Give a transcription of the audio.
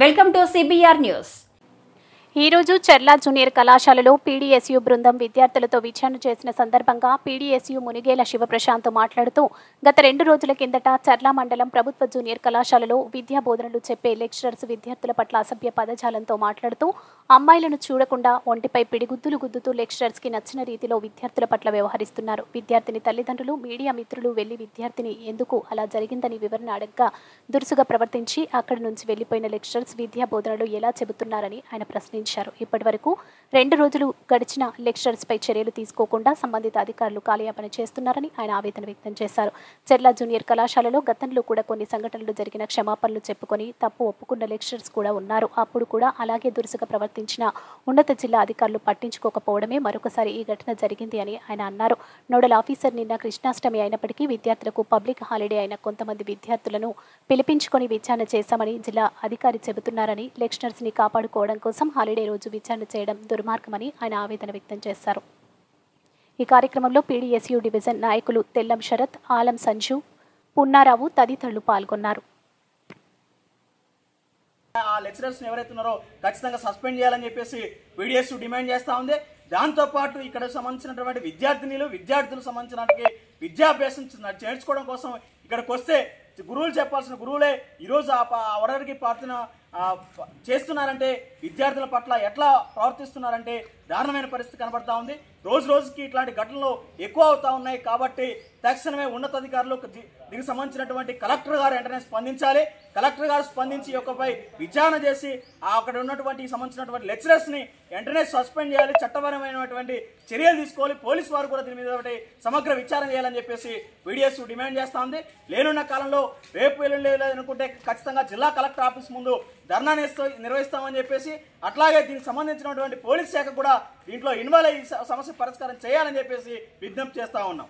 Welcome to CBR news. ఈ రోజు చర్ల junior కళాశాలలో పీడీఎస్యూ బృందం విద్యార్థులతో విచారణ చేసిన సందర్భంగా పీడీఎస్యూ మునిగేల శివప్రశాంత్ మాట్లాడుతూ గత 2 రోజుల కిందట చర్ల మండలం ప్రభుత్వ జూనియర్ కళాశాలలో విద్యా బోధనలు చెప్పే లెక్చరర్స్ విద్యార్థుల పట్ల అసభ్య పదజాలంతో మాట్లాడుతూ అమ్మాయిలను చూడకుండా ఒంటిపై పిడిగుద్దులు గుద్దుతూ లెక్చరర్స్ కి నచ్చిన రీతిలో విద్యార్థుల పట్ల వ్యవహరిస్తున్నారు. విద్యార్థిని తల్లిదండ్రులు మీడియా మిత్రులు వెళ్లి విద్యార్థిని ఎందుకు అలా జరిగిందని వివరణ అడగ్గా దురుసుగా ప్రవర్తించి అక్కడి నుంచి వెళ్లిపోయిన లెక్చరర్స్ విద్యా బోధనలు ఎలా చెబుతున్నారని ఆయన ప్రశ్నించారు. ఇప్పటి వరకు 2 రోజులు గడిచిన లెక్చరర్స్ పై చర్యలు తీసుకోకుండా సంబంధిత అధికారులు కాలయాపన చేస్తున్నారని ఆయన ఆవేదన వ్యక్తం చేశారు. చర్ల జూనియర్ కళాశాలలో గతంలో కూడా కొన్ని సంఘటనలు జరిగిన క్షమాపణలు చెప్పుకొని తప్పు ఒప్పుకున్న లెక్చరర్స్ కూడా ఉన్నారు. అప్పుడు కూడా అలాగే దురుసుగా ప్రవర్తించిన ఉన్నత జిల్లా అధికారులు పట్టించుకోకపోవడమే మరొకసారి ఈ ఘటన జరిగింది అని ఆయన అన్నారు. నోడల్ ఆఫీసర్ నిన్న కృష్ణాష్టమి అయినప్పటికీ విద్యార్థులకు పబ్లిక్ హాలిడే అయిన కొంతమంది విద్యార్థులను పిలిపించుకొని విచారణ చేశామని జిల్లా అధికారి చెబుతున్నారని లెక్చరర్స్ ని కాపాడుకోవడం కోసం హాలిడే రోజు విచారణ చేయడం దుర్మార్గమని ఆయన ఆవేదన వ్యక్తం చేశారు. ఈ కార్యక్రమంలో పీడీఎస్యూ డివిజన్ నాయకులు తెల్లం శరత్, ఆలం సంజు, పున్నారావు తదితరులు పాల్గొన్నారు. ఆ లెక్చరర్స్ ఎవరైతే ఉన్నారో ఖచ్చితంగా సస్పెండ్ చేయాలని చెప్పేసి పీడీఎస్యూ డిమాండ్ చేస్తూ ఉంది. దాంతోపాటు ఇక్కడ సంబంధించినటువంటి విద్యార్థులకు సంబంధించిన విద్యాభ్యాసం చేర్చుకోవడం కోసం ఇక్కడికి వస్తే గురువులు చెప్పాల్సిన గురువులే ఈరోజు ఆర్డర్కి ప్రార్థన చేస్తున్నారంటే విద్యార్థుల పట్ల ఎట్లా ప్రవర్తిస్తున్నారంటే దారుణమైన పరిస్థితి కనబడతా ఉంది. రోజు రోజుకి ఇట్లాంటి ఘటనలు ఎక్కువ అవుతా ఉన్నాయి. కాబట్టి తక్షణమే ఉన్నతాధికారులు దీనికి సంబంధించినటువంటి కలెక్టర్ గారు వెంటనే స్పందించాలి. కలెక్టర్ గారు స్పందించి యొక్కపై విచారణ చేసి అక్కడ ఉన్నటువంటి సంబంధించినటువంటి లెక్చరర్స్ ని వెంటనే సస్పెండ్ చేయాలి. చట్టపరమైనటువంటి చర్యలు తీసుకోవాలి. పోలీసు వారు కూడా దీని మీద సమగ్ర విచారణ చేయాలని చెప్పేసి పీడీఎస్యూ డిమాండ్ చేస్తా ఉంది. లేనున్న కాలంలో రేపు అనుకుంటే ఖచ్చితంగా జిల్లా కలెక్టర్ ఆఫీస్ ముందు ధర్నా నిర్వహిస్తామని చెప్పేసి అట్లాగే దీనికి సంబంధించినటువంటి పోలీస్ శాఖ కూడా దీంట్లో ఇన్వాల్వ్ అయ్యి సమస్య పరిష్కారం చేయాలని చెప్పేసి విజ్ఞప్తి చేస్తా ఉన్నాం.